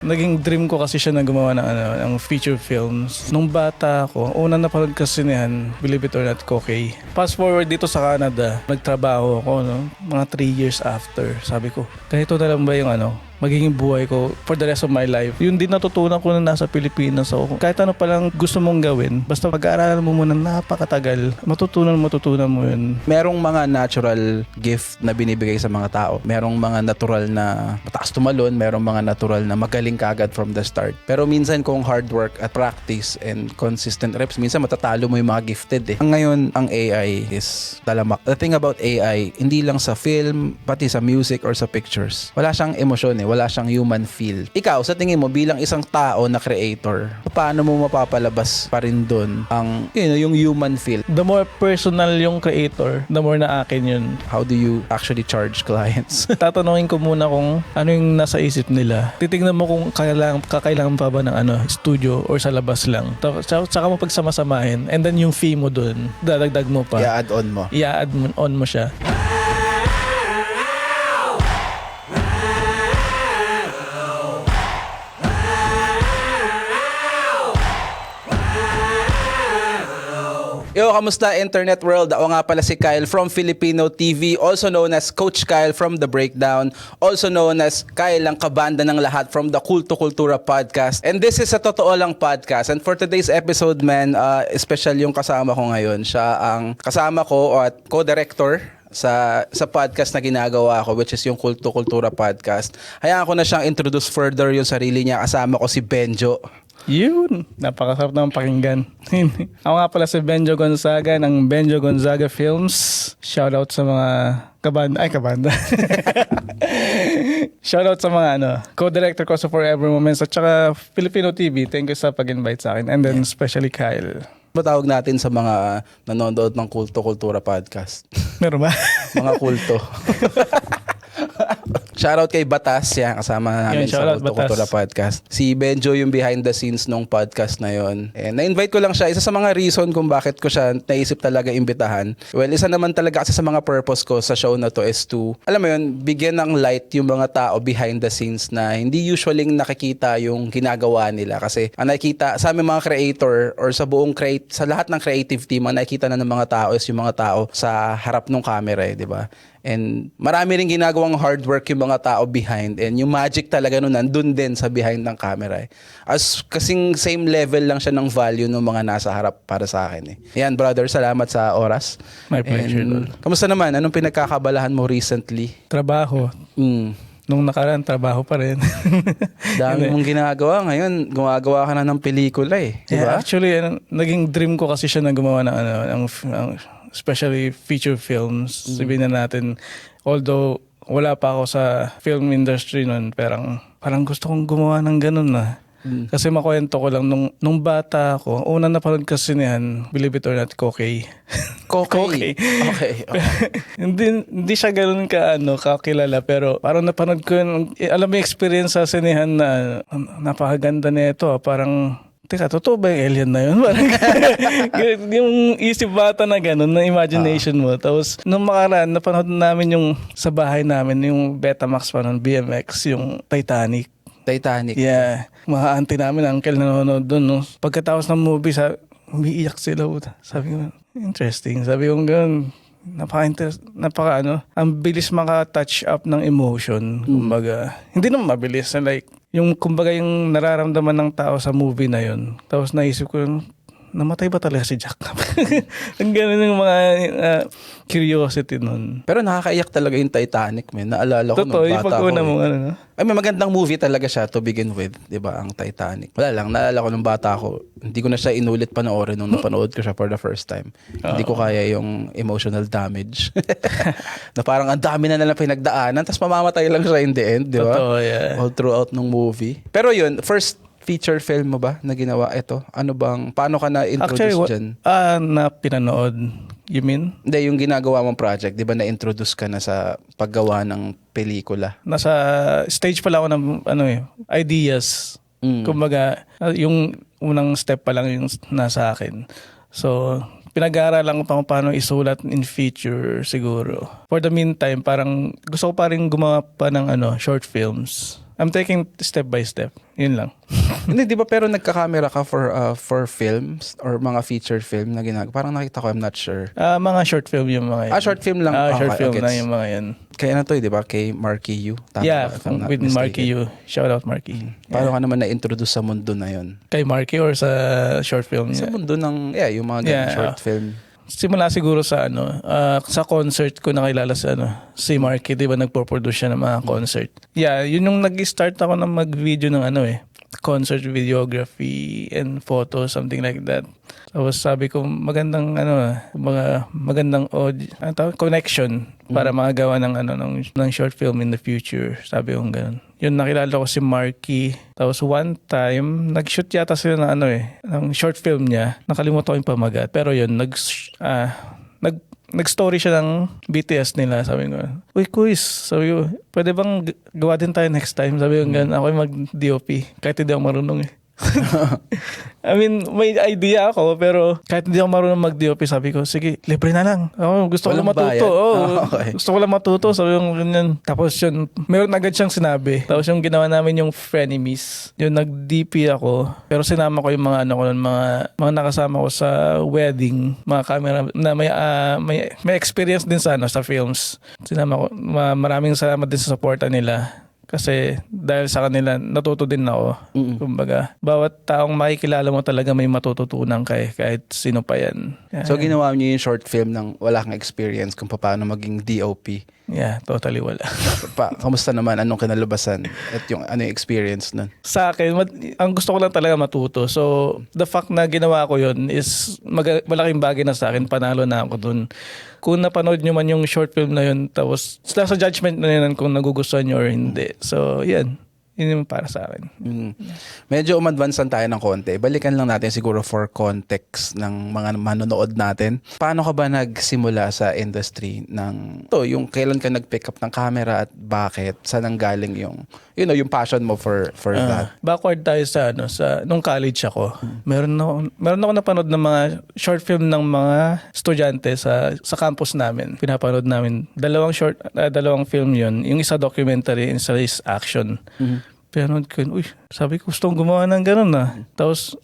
Naging dream ko kasi siya na gumawa ng feature films. Nung bata ako, una napanood kasi niyan, Believe It or Not, Kokey. Fast forward dito sa Canada, nagtrabaho ako, no? Mga 3 years after. Sabi ko, ganito na lang ba yung magiging buhay ko for the rest of my life. Yun din natutunan ko na nasa Pilipinas ako. Kahit ano palang gusto mong gawin, basta pag-aaralan mo muna napakatagal, matutunan mo yun. Merong mga natural gift na binibigay sa mga tao. Merong mga natural na mataas tumalon, merong mga natural na magaling kaagad from the start. Pero minsan kung hard work at practice and consistent reps, minsan matatalo mo yung mga gifted eh. Ngayon, ang AI is talamak. The thing about AI, hindi lang sa film, pati sa music or sa pictures. Wala siyang emosyon eh. Wala siyang human feel. Ikaw, sa tingin mo, bilang isang tao na creator, paano mo mapapalabas pa rin dun ang, yung human feel? The more personal yung creator, the more na akin yun. How do you actually charge clients? Tatanungin ko muna kung ano yung nasa isip nila. Titignan mo kung kakailangan pa ba ng studio or sa labas lang. Saka mo pagsamasamahin, and then yung fee mo dun, dadagdag mo pa. I-add on mo. I-add on mo siya. Yo, kamusta internet world? Ako nga pala si Kyle from Filipino TV, also known as Coach Kyle from The Breakdown, also known as Kyle ang kabanda ng lahat from the Kulto Kultura podcast. And this is a Totoo Lang podcast. And for today's episode, man, special yung kasama ko ngayon. Siya ang kasama ko at co-director sa podcast na ginagawa ko, which is yung Kulto Kultura podcast. Hayaan ko na siyang introduce further yung sarili niya. Kasama ko si Benjo. Yun, napakasarap naman pakinggan. Ako nga pala si Benjo Gonzaga ng Benjo Gonzaga Films. Shoutout sa mga kabanda. Shoutout sa mga co-director ko sa Forever Moments at saka Filipino TV. Thank you sa pag-invite sa akin. And then especially Kyle. Matawag natin sa mga nanonood ng Kulto Kultura podcast. Meron ba? Mga kulto. Shoutout kay Batas, yan, kasama namin sa Kulto Kultura podcast. Si Benjo yung behind the scenes nung podcast na yon. And na-invite ko lang siya. Isa sa mga reason kung bakit ko siya naisip talaga imbitahan. Well, isa naman talaga kasi sa mga purpose ko sa show na to is to, alam mo yun, bigyan ng light yung mga tao behind the scenes na hindi usually nakikita yung ginagawa nila. Kasi ang nakikita sa aming mga creator or sa buong sa lahat ng creative team, ang nakikita na ng mga tao is yung mga tao sa harap ng camera, di ba? And marami rin ginagawang hard work yung mga tao behind, and yung magic talaga nun nandun din sa behind ng camera. As kasing same level lang siya ng value ng mga nasa harap para sa akin. Yan brother, salamat sa oras. My pleasure. Kamusta naman? Anong pinagkakabalahan mo recently? Trabaho. Nung nakaraan, trabaho pa rin. Dami mong ginagawa. Ngayon, gumagawa ka na ng pelikula eh. Diba? Yeah, actually, naging dream ko kasi siya na gumawa ng especially feature films. Sabihin na natin, although wala pa ako sa film industry noon, parang gusto kong gumawa ng ganun na. Kasi makwento ko lang, nung bata ako, una napanood kasi niyan, Believe It or Not, Kokey. Kokey? Okay. hindi siya ganun kakilala, pero parang napanood ko yun, alam mo yung experience sa sinehan na napakaganda nito, parang teka, totoo ba yung alien na yun? Parang yung isip bata na gano'n, na imagination mo. Tapos, nung makaraan, napanood namin yung sa bahay namin, yung Betamax pa nun, BMX, yung Titanic. Yeah. Mga auntie namin, uncle nanonood doon. No? Pagkatapos ng movie, umiiyak sila. Sabi ko, interesting. Sabi ko, gano'n, ang bilis maka-touch up ng emotion. Kumbaga, hindi naman mabilis. Like, yung nararamdaman ng tao sa movie na yun. Tapos naisip ko, namatay ba talaga si Jack? Ang ganun yung mga curiosity nun. Pero nakakaiyak talaga yung Titanic, man. Naalala ko nung bata ko. Totoo, yung pag-una mo, Ay, may magandang movie talaga siya to begin with, di ba, ang Titanic. Wala lang, naalala ko nung bata ko, hindi ko na siya inulit panoorin nung napanood ko siya for the first time. Hindi ko kaya yung emotional damage. Na parang ang dami na nalang pinagdaanan, tapos mamamatay lang siya in the end, di ba? Totoo, yeah. All throughout nung movie. Pero yun, first feature film mo ba na ginawa ito? Paano ka na-introduce dyan? Na pinanood, you mean? Hindi, yung ginagawa mong project, di ba na-introduce ka na sa paggawa ng pelikula? Nasa stage pala ako ng ideas. Kumbaga, yung unang step pa lang yung nasa akin. So, pinag-aaralan ko pa kung paano isulat in feature siguro. For the meantime, parang gusto ko pa rin gumawa pa ng short films. I'm taking step by step. Yun lang. Hindi, di ba pero nagka-camera ka for films or mga feature film na ginagawa? Parang nakita ko, I'm not sure. Mga short film yung mga yan. Short film lang. Short film gets. na yung mga yan. Kaya na to, di ba? Kay Marky Yu. Tama Yeah, ba, if I'm not with mistaken? Marky Yu. Shout out Marky. Paano ka naman na-introduce sa mundo na yun? Kay Marky or sa short film Sa niya? mundo ng, yung mga ganun short film. Simula siguro sa sa concert ko nakilala si Marky, 'di ba, nagpo-produce siya ng mga concert. Yeah, yun yung nag-start ako na mag-video ng concert videography and photo, something like that. Tapos sabi ko magandang magandang connection para makagawa ng short film in the future. Sabi ko ganun. Yun, nakilala ko si Marky. Tapos one time, nag-shoot yata sila ng short film niya. Nakalimutan ko yung pamagat. Pero yun, nag-story siya ng BTS nila. Sabi ko, uy, Kuis, sabi ko, pwede bang gawa din tayo next time? Sabi ko, ganun, ako yung mag-DOP. Kahit hindi ako marunong I mean, may idea ako, pero kahit hindi ako marunong mag-DOP, sabi ko, sige, libre na lang. Gusto ko lang matuto. Okay. Gusto ko lang matuto. Sabi ko, ganyan. Tapos yun, meron agad siyang sinabi. Tapos yung ginawa namin yung frenemies. Yung nag-DP ako, pero sinama ko yung mga mga nakasama ko sa wedding, mga camera na may experience din sa films. Sinama ko, maraming salamat din sa supporta nila. Kasi dahil sa kanila, natuto din ako. Kumbaga, bawat taong makikilala mo talaga may matututunan kahit sino pa yan. So ginawa niyo yung short film ng wala kang experience kung paano maging DOP. Yeah, totally wala. Kamusta naman? Anong kinalabasan? At yung experience nun? Sa akin, ang gusto ko lang talaga matuto. So, the fact na ginawa ko yun is malaking bagay na sa akin. Panalo na ako dun. Kung napanood nyo man yung short film na yun, tapos sa judgment na yun kung nagugustuhan nyo or hindi. So, yan. Yun yung para sa akin. Medyo umadvansan tayo ng konti. Balikan lang natin siguro for context ng mga manonood natin. Paano ka ba nagsimula sa industry ng yung kailan ka nag-pick up ng camera at bakit? Saan ang galing yung passion mo for that? Backward tayo sa nung college ako. Meron ako napanood ng mga short film ng mga estudyante sa campus namin. Pinapanood namin dalawang film yun. Yung isa documentary, yung isa is action. Pero sabi ko, gusto kong gumawa ng ganun Tapos,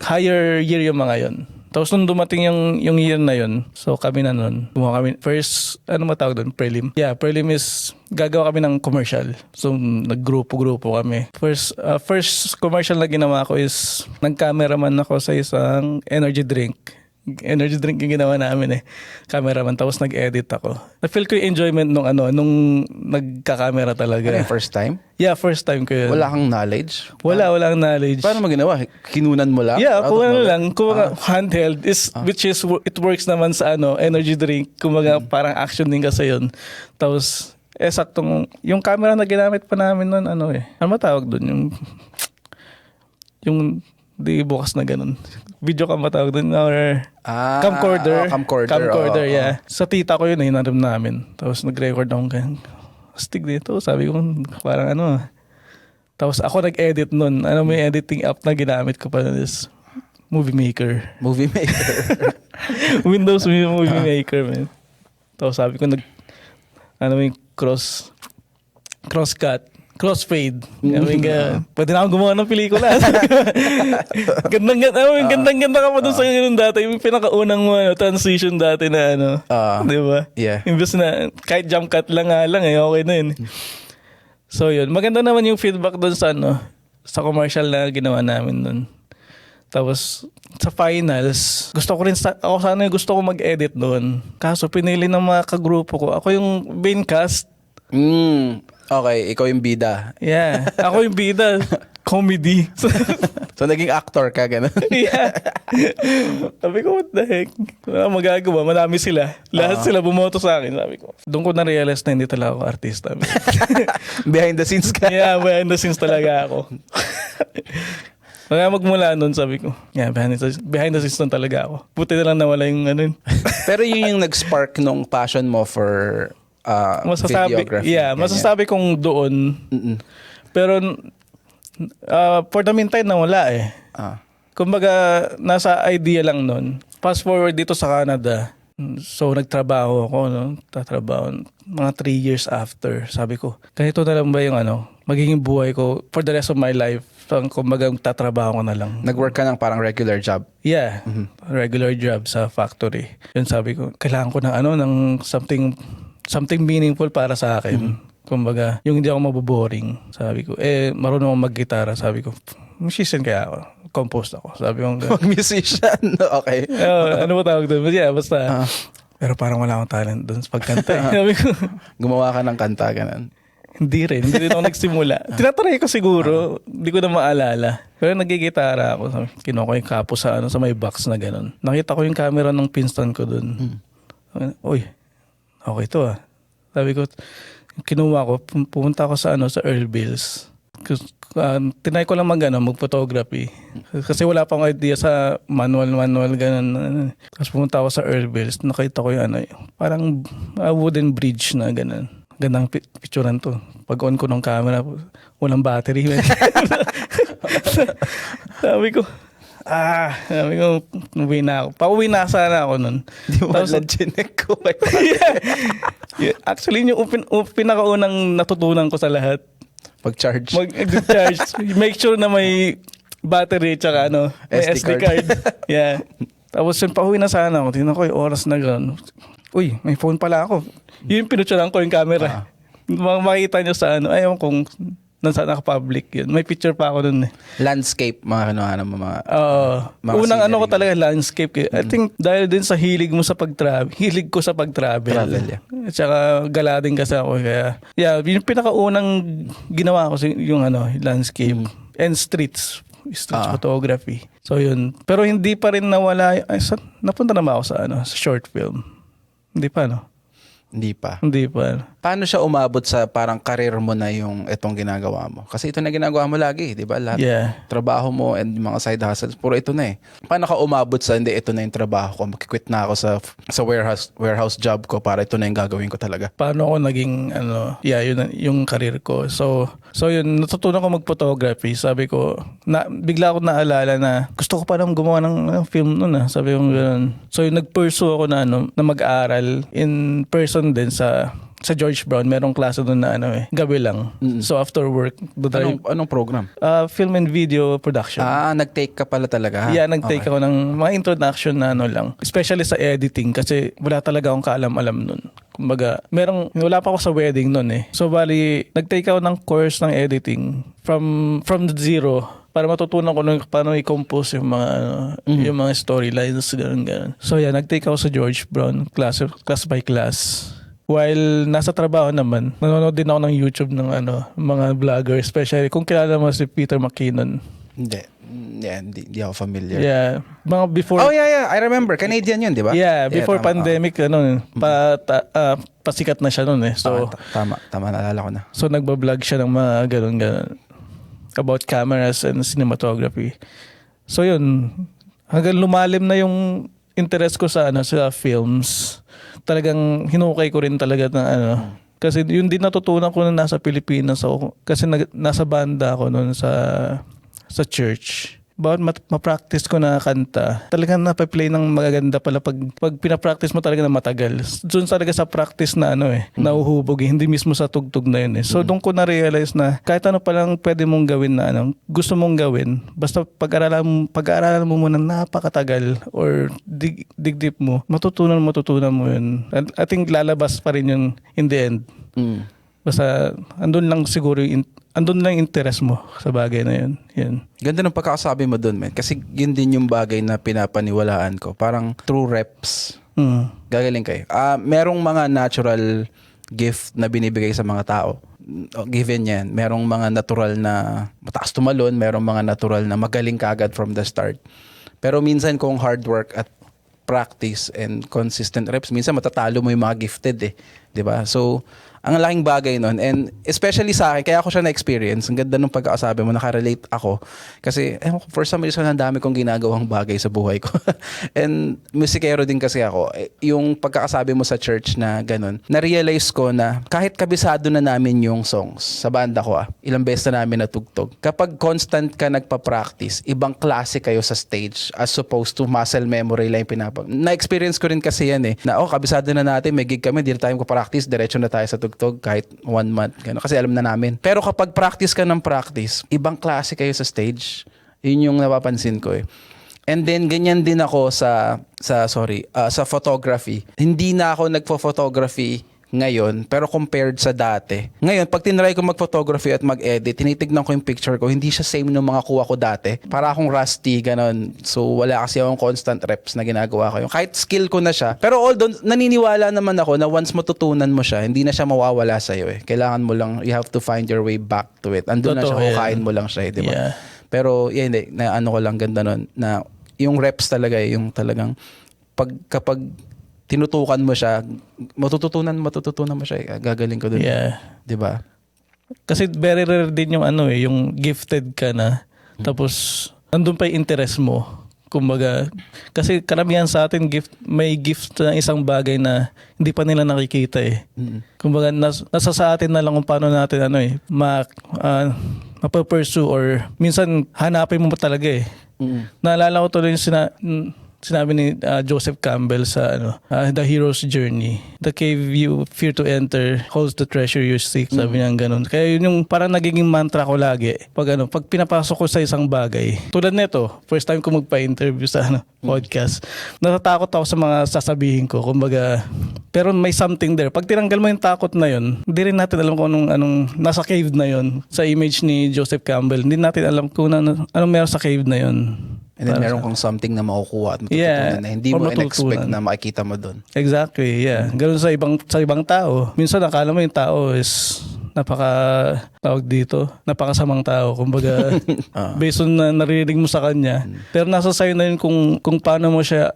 higher year yung mga yon. Tapos nung dumating yung year na yun, so kami na nun, gumawa kami, first, matawag doon? Prelim. Yeah, prelim is, gagawa kami ng commercial. So, naggrupo-grupo kami. First commercial na ginawa ko is, nag-cameraman ako sa isang energy drink yung ginawa namin cameraman, tapos nag-edit ako. Na-feel ko yung enjoyment nung nagka-camera talaga. Ano yung first time? Yeah, first time ko yun. Wala kang knowledge? Walang knowledge. Paano mo ginawa? Kinunan mo lang? Yeah, handheld which is, it works naman sa energy drink. Kumaga parang action din kasi yun. Tapos, saktong, yung camera na ginamit pa namin nun, ano matawag dun? Yung di bukas na ganun. Video ka matawag dun or camcorder. Camcorder, yeah. Sa tita ko yun, hinaram namin. Tapos nag-record akong ganyan. Astig dito. Sabi ko, parang Tapos ako nag-edit nun. May editing app na ginamit ko pa nun is Movie Maker. Movie Maker. Windows Movie Maker, man. Tapos sabi ko, may crosscut. Crossfade. Pwede na akong gumawa ng pelikula. Gandang-ganda ka pa dun sa ganun dati. Yung pinakaunang transition dati na di ba? Yeah. Imbes na kahit jump cut lang okay na yun. So yun, maganda naman yung feedback dun sa sa commercial na ginawa namin dun. Tapos sa finals, gusto ko mag-edit doon. Kaso pinili ng mga kagrupo ko. Ako yung main cast. Okay, ikaw yung bida. Yeah, ako yung bida. Comedy. So naging actor ka, gano'n? Yeah. Sabi ko, what the heck? Wala magagawa. Marami sila. Lahat sila bumoto sa akin. Sabi ko. Doon ko na-realize na hindi talaga ako artista. Behind the scenes ka? Yeah, behind the scenes talaga ako. Kaya magmula nun, sabi ko, yeah, behind the scenes nun talaga ako. Buti na lang nawala yung Pero yun yung nag-spark nung passion mo for videography. Yeah, masasabi kong doon. Pero for the meantime nawala Kumbaga nasa idea lang noon. Fast forward dito sa Canada, So nagtrabaho ako, no? Tatrabaho mga 3 years after. Sabi ko, kahit ito na lang ba yung magiging buhay ko for the rest of my life. So, kumbaga tatrabaho ko na lang. Nag-work ka ng parang regular job? Yeah, regular job sa factory. Yun sabi ko, kailangan ko ng something meaningful para sa akin. Kumbaga, yung hindi ako maboboring. Sabi ko, marunong akong mag-gitara. Sabi ko, musician kaya ako. Composed ako. Sabi ko, Musician? Okay. ano ba tawag doon? Yeah, basta. Pero parang wala akong talent doon sa pagkanta. Sabi ko, Gumawa ka ng kanta, ganun. Hindi rin ako nagsimula. Tinatry ko siguro, hindi ko na maalala. Pero nagigitara ako. Kinuha ko yung kapo sa may box na gano'n. Nakita ko yung camera ng Pinston ko doon. Uy, okay to Sabi ko, kinuha ko, pumunta ako sa Earl Bills. Tinay ko lang mag-photography. Kasi wala pang idea sa manual ganun. Tapos pumunta ako sa Earl Bills. Nakita ko yung parang wooden bridge na ganun. Gandang picturean to. Pag on ko ng camera, walang battery. Sabi ko, uwi na ako. Pauwi na sana ako nun. Di mo chinek ko. Yeah. Actually, yung pinakaunang natutunan ko sa lahat, Pag-charge. Mag-charge. Make sure na may battery tsaka may SD card. Yeah. Tapos yun, pauwi na sana ako. Tingnan ko yung oras na gano'n. Uy, may phone pala ako. Yun, pinuturan ko yung camera. Makikita nyo sa ayaw kung nasa naka-public yun. May picture pa ako dun Landscape, mga mga unang ko talaga landscape. I think dahil din sa hilig ko sa pag-travel. Travel, yeah. At saka gala din kasi ako. Kaya, yeah, yung pinakaunang ginawa ko yung landscape and streets photography. So yun. Pero hindi pa rin nawala. Napunta naman ako sa short film. Hindi pa, Hindi pa. Hindi pa. Paano siya umabot sa parang karir mo na yung itong ginagawa mo? Kasi ito na ginagawa mo lagi, di ba? Lahat trabaho mo and mga side hustles, puro ito na Paano ka umabot sa, hindi, ito na yung trabaho ko, makikwit na ako sa warehouse job ko para ito na yung gagawin ko talaga? Paano ako naging, yun yung karir ko. So yun, natutunan ko mag-photography. Sabi ko, bigla ako naalala na gusto ko pa nang gumawa ng film nun Sabi ko gano'n. So yun, nag-pursue ako na mag-aaral in person din sa George Brown. Merong klase doon na gabi lang. So after work, anong program? Film and video production. Nag-take ka pala talaga? Yeah, nag-take ako ng mga introduction na lang. Especially sa editing kasi wala talaga akong kaalam-alam nun. Kumbaga, wala pa ako sa wedding nun So bali, nag-take ako ng course ng editing from the zero para matutunan ko paano i-compose yung mga yung mga storylines, ganun. So yeah, nag-take ako sa George Brown, class by class. While nasa trabaho naman, nanonood din ako ng YouTube ng mga vlogger, especially kung kilala mo si Peter McKinnon. Hindi ako familiar. Yeah. Mga before... Oh, yeah. I remember. Canadian yun, di ba? Yeah, before pandemic, pasikat na siya nun So, tama, naalala ko na. So, nagbablog siya ng mga ganun about cameras and cinematography. So, yun. Hanggang lumalim na yung interest ko sa films. Talagang hinukay ko rin talaga na kasi yun din natutunan ko na nasa Pilipinas ako kasi nasa banda ako noon sa church. Bawat ma-practice ko na kanta, talagang napaplay ng magaganda pala pag pinapractice mo talaga na matagal. Doon talaga sa practice na nauhubog hindi mismo sa tugtog na yun So doon ko na-realize na kahit ano palang pwede mong gawin na gusto mong gawin, basta pag-aaralan mo muna napakatagal or dig-deep mo, matutunan mo yun. I think lalabas pa rin yun in the end. Basta andun lang interest mo sa bagay na yun. Yan. Ganda ng pagkakasabi mo dun, man. Kasi yun din yung bagay na pinapaniwalaan ko. Parang true reps. Gagaling kayo. Merong mga natural gift na binibigay sa mga tao. Given yan. Merong mga natural na mataas tumalon. Merong mga natural na magaling kaagad from the start. Pero minsan kung hard work at practice and consistent reps, minsan matatalo mo yung mga gifted 'di ba? So Ang laking bagay nun. And especially sa akin, kaya ako siya na-experience. Ang ganda nung pagkakasabi mo, nakarelate ako. Kasi for some reason, ang dami kong ginagawang bagay sa buhay ko. And musikero din kasi ako. Yung pagkakasabi mo sa church na ganun, na-realize ko na kahit kabisado na namin yung songs sa banda ko, ilang beses na namin natugtog. Kapag constant ka nagpa-practice, ibang klase kayo sa stage as opposed to muscle memory lang na-experience ko rin kasi yan na kabisado na natin, may gig kami, di na tayo practice, diretso na tayo sa tugtog kahit 1 month. Gano, kasi alam na namin. Pero kapag practice ka ng practice, ibang klase kayo sa stage. Yun yung napapansin ko And then, ganyan din ako sa photography. Hindi na ako nagpo-photography ngayon, pero compared sa dati. Ngayon, pag tinry ko mag-photography at mag-edit, tinitignan ko yung picture ko, hindi siya same ng mga kuha ko dati. Para akong rusty, ganon. So, wala kasi akong constant reps na ginagawa ko. Kahit skill ko na siya. Pero although, naniniwala naman ako na once matutunan mo siya, hindi na siya mawawala sa'yo Kailangan mo lang, you have to find your way back to it. Andun na siya, hukain mo lang siya di ba? Yeah. Pero, hindi, na ano ko lang ganda nun, na yung reps talaga yung talagang, kapag tinutukan mo siya, matututunan mo siya. Gagaling ko dun. Yeah. 'Di ba? Kasi very rare din yung yung gifted ka na tapos andun pa yung interest mo. Kumbaga, kasi karamihan sa atin may gift na isang bagay na hindi pa nila nakikita Kumbaga, nasa sa atin na lang kung paano natin mapapursue or minsan hanapin mo talaga Naalala ko tuloy yung sinabi ni Joseph Campbell sa The Hero's Journey. The cave you fear to enter holds the treasure you seek. Sabi niya ganun. Kaya yun yung parang nagiging mantra ko lagi. Pag pinapasok ko sa isang bagay. Tulad nito, first time ko magpa-interview sa podcast. Natatakot ako sa mga sasabihin ko. Kumbaga, pero may something there. Pag tinanggal mo yung takot na yun, hindi rin natin alam kung anong nasa cave na yun. Sa image ni Joseph Campbell, hindi natin alam kung anong meron sa cave na yun. And then meron kang something na makukuha at matututunan na hindi mo in-expect na makikita mo doon. Exactly, yeah. Ganun sa ibang tao. Minsan akala mo yung tao is napakasamang tao. Kumbaga, based on na naririnig mo sa kanya. Pero nasa sa'yo na yun kung paano mo siya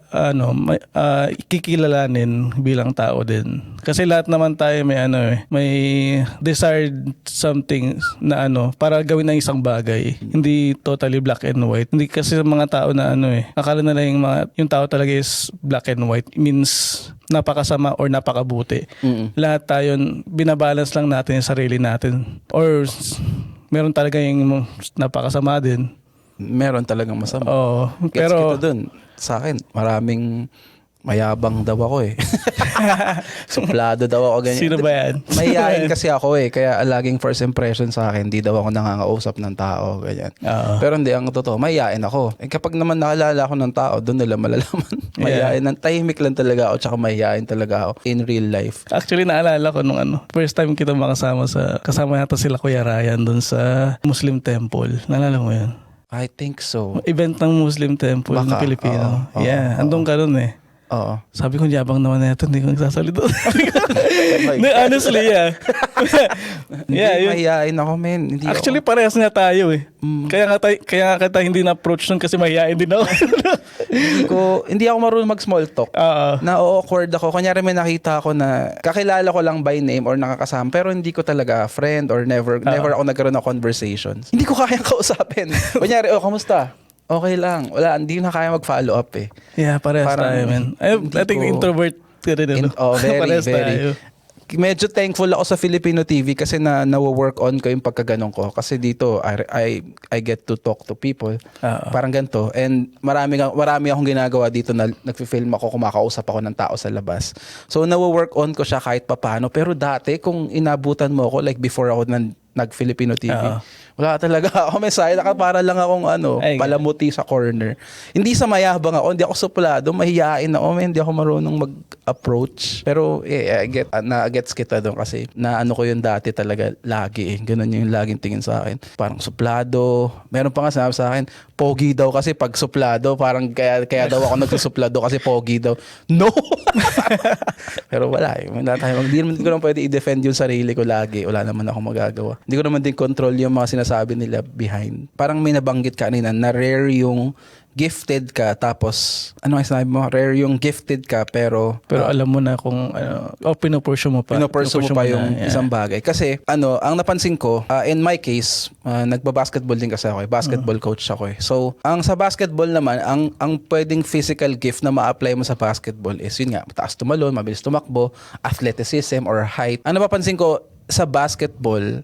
kikilalanin bilang tao din. Kasi lahat naman tayo may desired something na para gawin ng isang bagay. Hindi totally black and white. Hindi kasi sa mga tao na akala na lang yung tao talaga is black and white. It means napakasama or napakabuti. Lahat tayo, binabalance lang natin yung sarili natin. Or meron talaga yung napakasama din. Meron talagang masama. Oo. Gets kita dun. Sa akin, maraming mayabang daw ako Suplado daw ako ganyan. Sino ba yan? Mahihain kasi ako Kaya laging first impression sa akin, hindi daw ako nangangausap ng tao. Ganyan. Pero hindi, ang totoo, mahihain ako. Kapag naman nakalala ako ng tao, doon nila malalaman. Mahihain. Tahimik lang talaga ako, tsaka mahihain talaga ako in real life. Actually, naalala ko nung first time kita kasama yata sila Kuya Ryan doon sa Muslim Temple. Naalala mo yun? I think so. Event ng Muslim Temple ng Pilipino. Andun ka doon Oo. Sabi ko, yabang naman na ito, hindi ko nagsasalita. Honestly, mahihain ako, men. Actually, parehas nga tayo Kaya nga kita hindi na-approach nun kasi mahihain din ako. Hindi ako marunong mag-small talk. Na-awkward ako. Kunyari may nakita ako na kakilala ko lang by name or nakakasama, pero hindi ko talaga friend or never ako nagkaroon ng conversations. Hindi ko kayang kausapin. Kunyari, kamusta? Okay lang. Wala, hindi na kaya mag-follow up Yeah, parehas tayo, man. I think introvert ka rin. Very. Medyo thankful ako sa Filipino TV kasi na-work on ko yung pagkaganon ko. Kasi dito, I get to talk to people. Parang ganito. And marami akong ginagawa dito na nagfi-film ako, kumakausap ako ng tao sa labas. So, na-work on ko siya kahit papano. Pero dati, kung inabutan mo ako, like before ako nag-Filipino TV, wala talaga ako. May side para lang akong palamuti sa corner. Hindi sa mayabang ako, hindi ako suplado, mahihain ako, hindi ako marunong mag-approach. Pero gets kita doon kasi ko yung dati talaga lagi Ganun yung laging tingin sa akin. Parang suplado. Meron pa nga sinabi sa akin, pogi daw kasi pag suplado, parang kaya daw ako nagsusuplado kasi pogi daw. No! Pero wala Hindi ko naman pwede i-defend yung sarili ko lagi. Wala naman ako magagawa. Hindi ko naman din control yung mga sinasabi nila behind. Parang may nabanggit kanina na rare yung gifted ka tapos ano nga sinabi mo, rare yung gifted ka pero alam mo na kung pinupursue mo pa. Pinupursue mo pa yung na, isang bagay. Kasi ang napansin ko, in my case, nagba-basketball din kasi ako. Basketball coach ako. So, ang sa basketball naman, ang pwedeng physical gift na ma-apply mo sa basketball is yun nga, mataas tumalon, mabilis tumakbo, athleticism or height. Ang napapansin ko sa basketball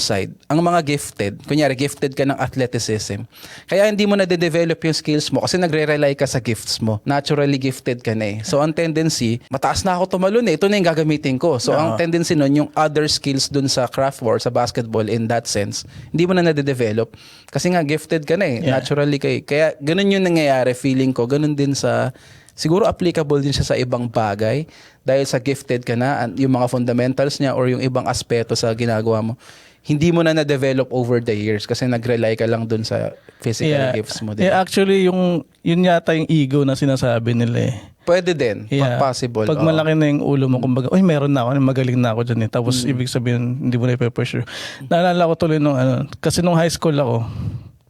side, ang mga gifted, kunyari gifted ka ng athleticism, kaya hindi mo na-develop yung skills mo kasi nagre-rely ka sa gifts mo. Naturally gifted ka na eh. So ang tendency, mataas na ako tumalon eh, ito na yung gagamitin ko. So ang tendency nun, yung other skills dun sa craft or sa basketball in that sense, hindi mo na na-develop kasi nga gifted ka na eh. Naturally ka eh. Kaya ganun yung nangyayari, feeling ko. Ganun din sa siguro applicable din siya sa ibang bagay dahil sa gifted ka na, yung mga fundamentals niya or yung ibang aspeto sa ginagawa mo, hindi mo na na-develop over the years kasi nag-rely ka lang dun sa physical gifts mo. Diba? Actually, yun yata yung ego na sinasabi nila eh. Pwede din, possible. Pag malaki na yung ulo mo, kumbaga, meron na ako, magaling na ako dyan eh. Tapos ibig sabihin, hindi mo na i-pressure. Naalala ko tuloy nung kasi nung high school ako,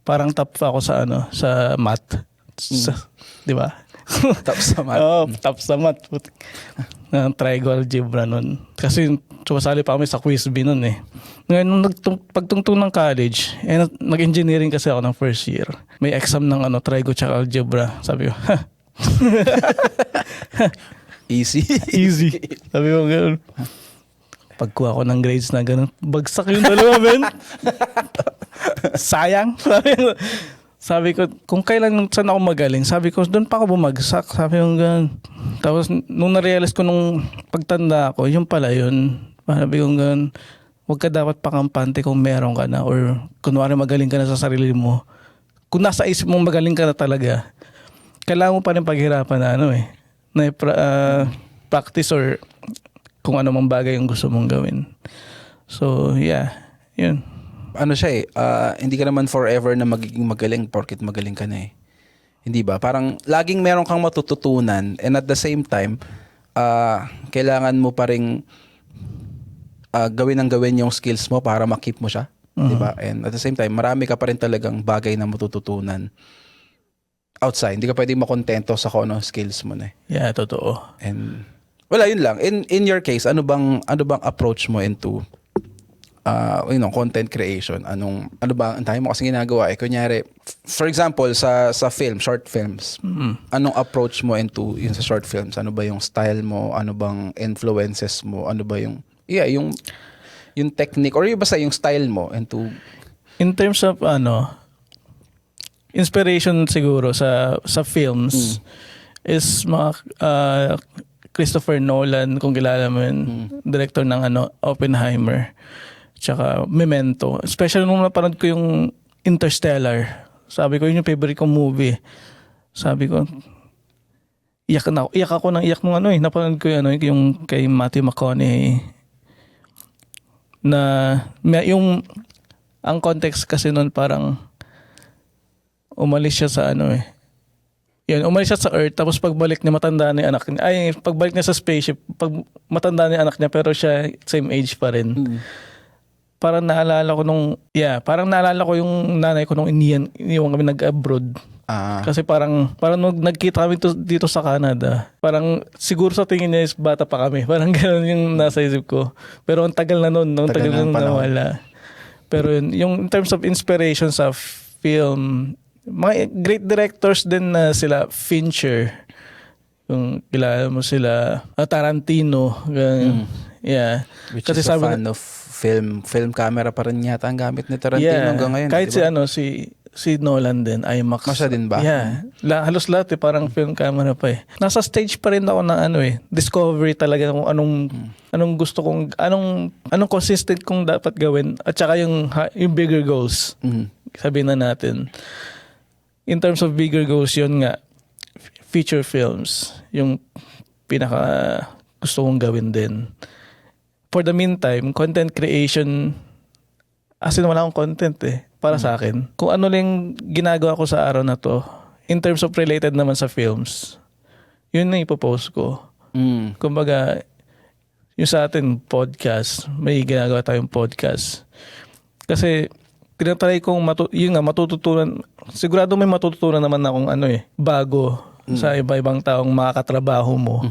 parang top ako sa math. Di ba? Top sa math. Top sa math. Triangle algebra nun. Kasi sumasali pa kami sa quiz bee nun eh. Ngayon, nung pagtungtong ng college, nag-engineering kasi ako ng first year. May exam ng trigo tsaka algebra. Sabi ko, Easy. Sabi ko, gano'n. Pagkuha ko ng grades na gano'n, bagsak yung dalawa, men. Sayang. Sabi ko, kung kailan saan ako magaling, sabi ko, doon pa ako bumagsak. Sabi ko, gano'n. Tapos, nung na-realize ko nung pagtanda ko, yung pala yun. Sabi ko, gano'n, huwag ka dapat pakampante kung meron ka na or kunwari magaling ka na sa sarili mo. Kung nasa isip mong magaling ka na talaga, kailangan mo pa rin paghirapan na practice or kung ano mang bagay yung gusto mong gawin. So, yun. Ano siya hindi ka naman forever na magiging magaling porket magaling ka na eh. Hindi ba? Parang laging meron kang matututunan and at the same time, kailangan mo pa rin gawin yung skills mo para makip mo siya. Di ba? And at the same time, marami ka pa rin talagang bagay na matututunan outside. Hindi ka pwedeng makontento sa kung ano skills mo na eh. Yeah, totoo. And wala, yun lang. In your case, ano bang approach mo into content creation? Ano ba ang tayo mo kasi ginagawa kunyari for example sa film, short films. Anong approach mo into yun sa short films? Ano ba yung style mo? Ano bang influences mo? Ano ba yung yung technique or yung basta yung style mo into in terms of inspiration siguro sa films is mga Christopher Nolan, kung kilala mo yun, director ng Oppenheimer. Tsaka Memento. Especially nung napanood ko yung Interstellar. Sabi ko, yun yung favorite kong movie. Sabi ko, iyak ako nung napanood ko yung kay Matthew McConaughey. Na ang context kasi nun parang umalis siya sa umalis siya sa Earth, tapos pagbalik niya matanda na yung anak niya. Pagbalik niya sa spaceship, matanda na yung anak niya, pero siya same age pa rin. Parang naalala ko yung nanay ko nung iniwan kami nag-abroad. Kasi parang nung nagkita kami dito sa Canada, parang siguro sa tingin niya is bata pa kami. Parang gano'n yung nasa isip ko. Pero ang tagal na nun, tagal na nawala. Pero yung in terms of inspiration sa film, mga great directors din na sila, Fincher. Kung kilala mo sila, Tarantino. Yeah. Which is a fan of film camera pa rin yata ang gamit ni Tarantino hanggang ngayon. Kahit diba? si Nolan din, IMAX. Masya din ba? Yeah. Halos lahat parang film camera pa eh. Nasa stage pa rin ako ng discovery talaga kung anong gusto kong, anong consistent kong dapat gawin at saka yung bigger goals. Sabihin na natin. In terms of bigger goals, yun nga, feature films, yung pinaka gusto kong gawin din. For the meantime, content creation, as in wala akong content para sa akin. Kung ano lang ginagawa ko sa araw na to, in terms of related naman sa films, yun na ipopost ko. Kumbaga, yung sa atin podcast, may ginagawa tayong podcast. Kasi tinatry kong matututunan. Sigurado may matututunan naman akong bago sa iba-ibang taong makakatrabaho mo.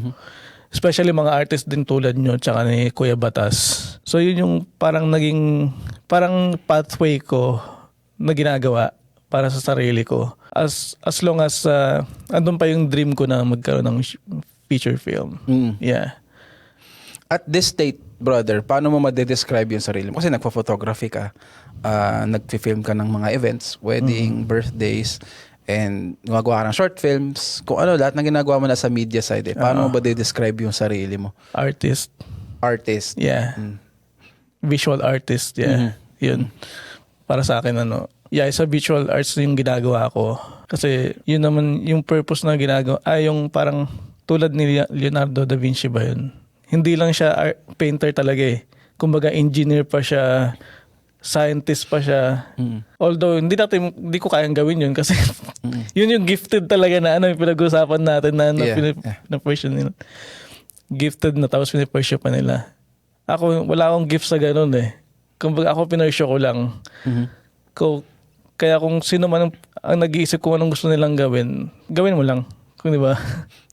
Especially mga artist din tulad nyo tsaka ni Kuya Batas. So yun yung parang naging pathway ko na ginagawa para sa sarili ko. As long as andun pa yung dream ko na magkaroon ng feature film. Yeah. At this state, brother, paano mo ma-describe yung sarili mo? Kasi nagpa-photography ka, nagfi-film ka ng mga events, wedding, birthdays, and gumagawa ka ng short films. Kung ano, lahat ng ginagawa mo na sa media side. Paano mo ba describe yung sarili mo? Artist. Yeah. Visual artist, yeah. Yun. Para sa akin, sa visual arts yung ginagawa ko. Kasi yun naman yung purpose na ginagawa. Yung parang tulad ni Leonardo da Vinci ba yun? Hindi lang siya painter talaga eh. Kumbaga engineer pa siya, scientist pa siya. Although hindi ko kayang gawin yun kasi yun yung gifted talaga na yung pinag-usapan natin na person nila. Gifted na tapos pinipursue pa nila. Ako, wala akong gift sa ganun eh. Kumbaga ako pinursue ko lang. Kaya kung sino man ang nag-iisip kung anong gusto nilang gawin mo lang. Kung di ba?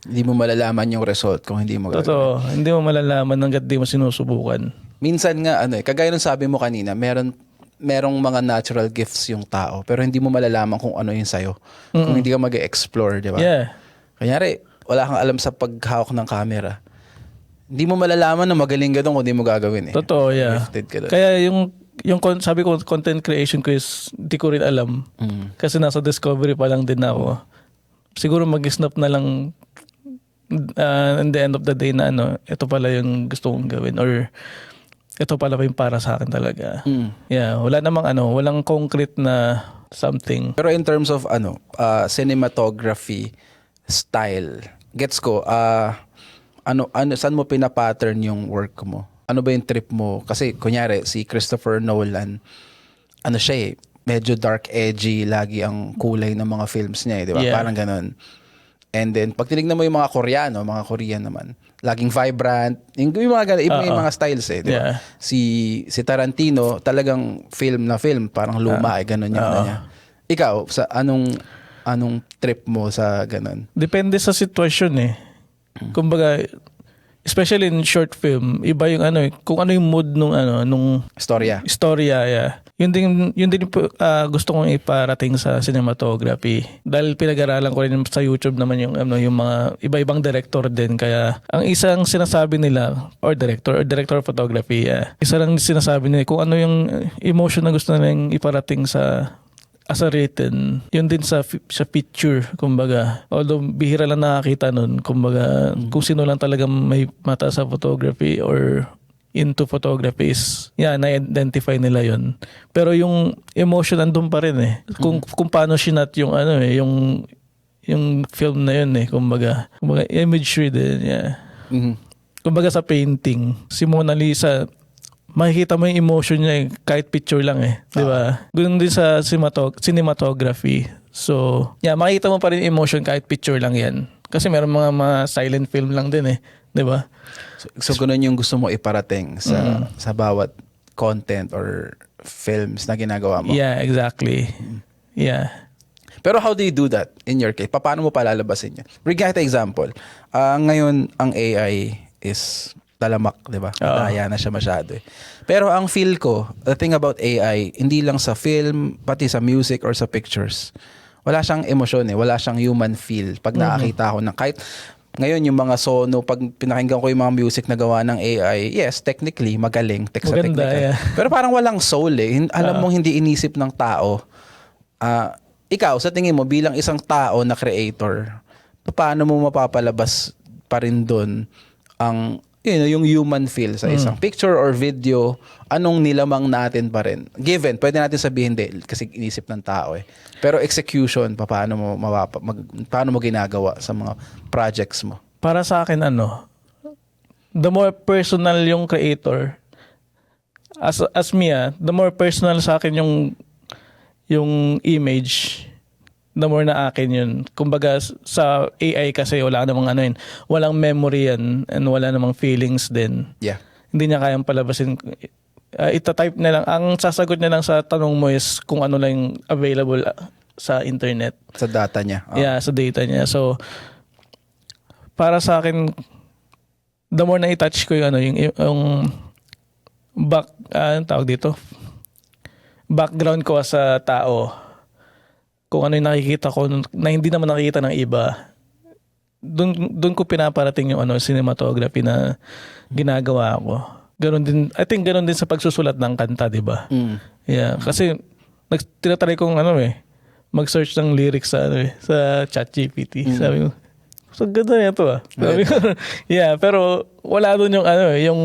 Hindi mo malalaman yung result kung hindi mo gagawin. Totoo. Hindi mo malalaman hanggat di mo sinusubukan. Minsan nga, kagaya ng sabi mo kanina, merong mga natural gifts yung tao, pero hindi mo malalaman kung ano yung sayo. Kung hindi ka mag-explore, di ba? Yeah. Kanyari, wala kang alam sa paghawak ng camera. Hindi mo malalaman na magaling ka doon kung hindi mo gagawin eh. Totoo, yeah. Gifted ka doon. Kaya yung sabi ko, content creation ko is di ko rin alam. Kasi nasa discovery pa lang din ako. Siguro mag-snap na lang in the end of the day na ito pala yung gusto kong gawin or ito pala yung para sa akin talaga. Yeah, wala namang walang concrete na something. Pero in terms of cinematography style, gets ko, saan mo pinapattern yung work mo? Ano ba yung trip mo? Kasi kunyari si Christopher Nolan, siya medyo dark edgy lagi ang kulay ng mga films niya, di ba? Yeah. Parang ganun. And then, pag tinignan mo yung mga Korean naman, laging vibrant. Yung mga ganun, iba yung mga styles di ba? Yeah. Si Tarantino, talagang film na film, parang luma, ganun yung niya. Ikaw, sa anong trip mo sa ganun? Depende sa sitwasyon eh. Kumbaga, especially in short film, iba yung kung ano yung mood nung Storya. Yeah. Yun din gusto kong iparating sa cinematography. Dahil pinag-aralan ko rin sa YouTube naman yung mga iba-ibang director din. Kaya ang isang sinasabi nila director of photography, isa lang sinasabi nila kung ano yung emotion na gusto nilang iparating as a written, yun din sa picture, kumbaga. Although bihira lang nakakita nun, kumbaga, kung sino lang talaga may mata sa photography or into photography is, na-identify nila yun. Pero yung emotion andun pa rin eh. Kung paano sinat yung yung film na yun eh, kumbaga imagery din, Kumbaga sa painting, si Mona Lisa, makikita mo yung emotion niya kahit picture lang di ba? Ganoon din sa cinematography. So, makikita mo pa rin yung emotion kahit picture lang yan. Kasi meron mga silent film lang din di ba? So ganoon yung gusto mo iparating sa bawat content or films na ginagawa mo? Yeah, exactly. Yeah. Pero how do you do that in your case? Paano mo palalabasin yan? Regarding example, ngayon ang AI is talamak, di ba? Daya na siya masyado Pero ang feel ko, the thing about AI, hindi lang sa film, pati sa music or sa pictures, wala siyang emosyon Wala siyang human feel. Pag nakakita ko ng kahit ngayon yung mga sono, pag pinakinggan ko yung mga music na gawa ng AI, yes, technically, magaling. Maganda, yeah. Pero parang walang soul Alam mong hindi inisip ng tao. Ikaw, sa tingin mo, bilang isang tao na creator, paano mo mapapalabas pa rin dun ang yung human feel sa isang picture or video, anong nilamang natin pa rin? Given, pwede natin sabihin kasi inisip ng tao Pero execution, paano mo ginagawa sa mga projects mo? Para sa akin, the more personal yung creator, as me, the more personal sa akin yung image, the more na akin yun. Kumbaga sa AI kasi wala namang walang memory yan and wala namang feelings din. Yeah. Hindi niya kayang palabasin itatype na lang. Ang sasagot niya lang sa tanong mo is kung ano lang yung available sa internet. Sa data niya. Yeah, sa data niya. So, para sa akin, the more na i-touch ko yung anong tawag dito? Background ko sa tao. Kung ano yung nakikita ko na hindi naman nakikita ng iba. Doon ko pinaparating yung cinematography na ginagawa ko. Ganon din, I think ganon din sa pagsusulat ng kanta, di ba? Yeah, kasi tinatry kong mag-search ng lyrics sa ChatGPT. Sabi ko, so ganda na ito Sabi ko, yeah, pero wala doon yung yung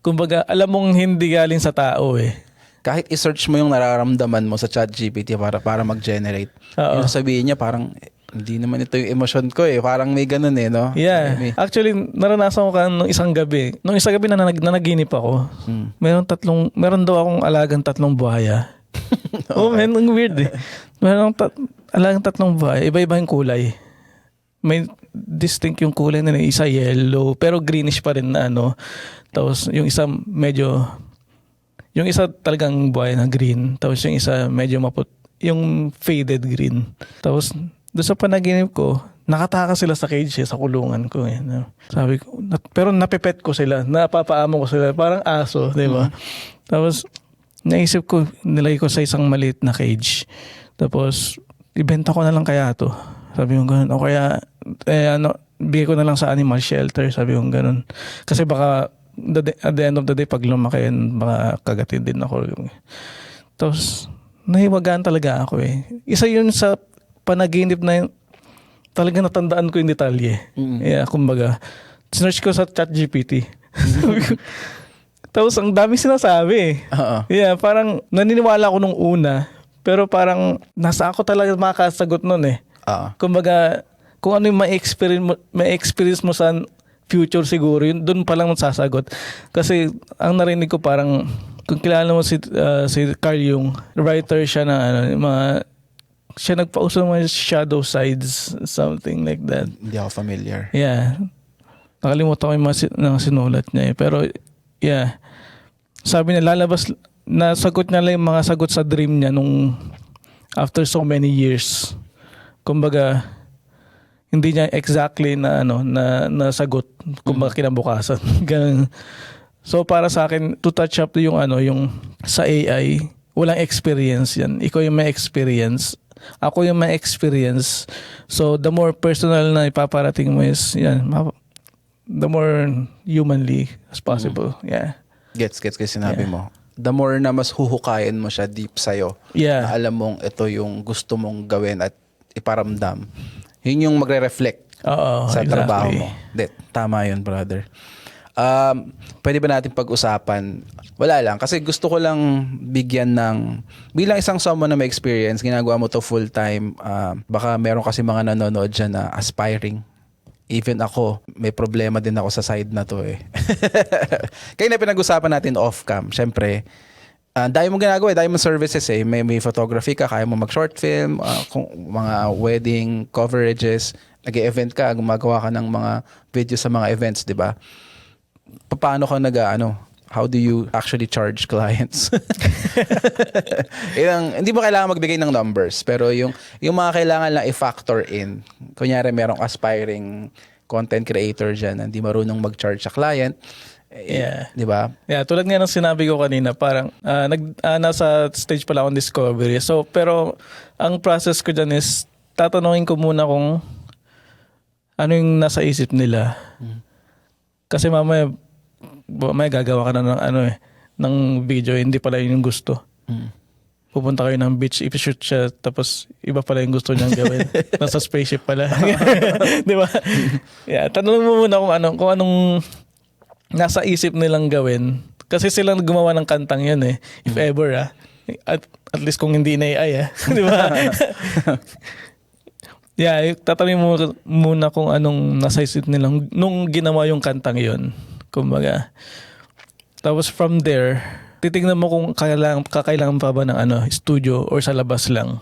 kumbaga, alam mong hindi galing sa tao Kahit i-search mo yung nararamdaman mo sa ChatGPT para mag-generate. Yung sabihin niya parang hindi naman ito yung emosyon ko Parang may ganun no? Yeah. Actually, naranasan ko nung isang gabi. Nung isang gabi na nanaginip ako. Meron daw akong alagang 3 buhaya. Oh man, ang weird Meron alagang 3 buhaya. Iba-iba yung kulay. May distinct yung kulay na isa yellow, pero greenish pa rin na Tapos yung isa yung isa talagang buhaya na green. Tapos yung isa medyo yung faded green. Tapos doon sa panaginip ko, nakataka sila sa cage sa kulungan ko Sabi ko, pero napipet ko sila, napapaamo ko sila, parang aso, di ba? Tapos naisip ko, nilagay ko sa isang maliit na cage. Tapos ibenta ko na lang kaya to. Sabi ko ganun. O kaya bigay ko na lang sa animal shelter, sabi ko ganun. Kasi baka at the end of the day, pag lumaki, baka kagatin din ako. Tapos nahiwagaan talaga ako Isa yun sa panaginip na talaga natandaan ko yung detalye. Yeah, kumbaga, search ko sa ChatGPT. Tapos ang dami sinasabi Yeah, parang naniniwala ako nung una, pero parang nasa ako talaga makasagot nun Kumbaga, kung ano yung ma-experience mo sa future siguro, yun doon pa lang sasagot. Kasi ang narinig ko parang, kung kilala mo si Carl Jung, writer siya ng siya nagpauso ng mga shadow sides, something like that. Hindi ako familiar. Yeah. Nakalimutan ko yung mga sinulat niya Pero, yeah. Sabi niya, nasagot niya lang yung mga sagot sa dream niya nung after so many years. Kumbaga, hindi niya exactly na nasagot kumbaga kinabukasan. Ganun. So, para sa akin, to touch up yung sa AI, walang experience yan. Ikaw yung may experience. Ako yung may experience. So, the more personal na ipaparating mo is, the more humanly as possible. Yeah. Gets sinabi mo. The more na mas huhukayin mo siya deep sa'yo. Yeah. Na alam mong ito yung gusto mong gawin at iparamdam. Yun yung magre-reflect sa trabaho mo. Tama yun, brother. Pwede ba natin pag-usapan? Wala lang. Kasi gusto ko lang bigyan ng, bilang isang someone na may experience, ginagawa mo to full time, baka meron kasi mga nanonood dyan na aspiring. Even ako, may problema din ako sa side na to Kaya na pinag-usapan natin off-cam. Siyempre, dahil mo ginagawa, dahil mo services May photography ka, kaya mo mag-short film, kung mga wedding coverages, nag-e-event ka, gumagawa ka ng mga video sa mga events, di ba? Paano ka how do you actually charge clients? Hindi mo kailangan magbigay ng numbers, pero yung mga kailangan lang i-factor in. Kunyari, merong aspiring content creator dyan, hindi marunong mag-charge sa client. Yeah. Di ba? Yeah, tulad nga ng sinabi ko kanina, parang nasa stage pa lang akong discovery. So, pero ang process ko dyan is, tatanungin ko muna kung ano yung nasa isip nila. Kasi mamaya gagawa ka na ng ng video, hindi pala yun yung gusto. Pupunta kayo ng beach, i-shoot siya, tapos iba pala yung gusto niyang gawin. Nasa spaceship pala. Di ba? Yeah, tanong mo muna kung anong nasa isip nilang gawin. Kasi sila gumawa ng kantang yun if ever at least kung hindi na AI di ba? Yeah, tatanungin mo muna kung anong nasa isip nilang nung ginawa yung kantang yun. Kumbaga. Tapos from there, titignan mo kung kakailangan pa ba ng studio or sa labas lang.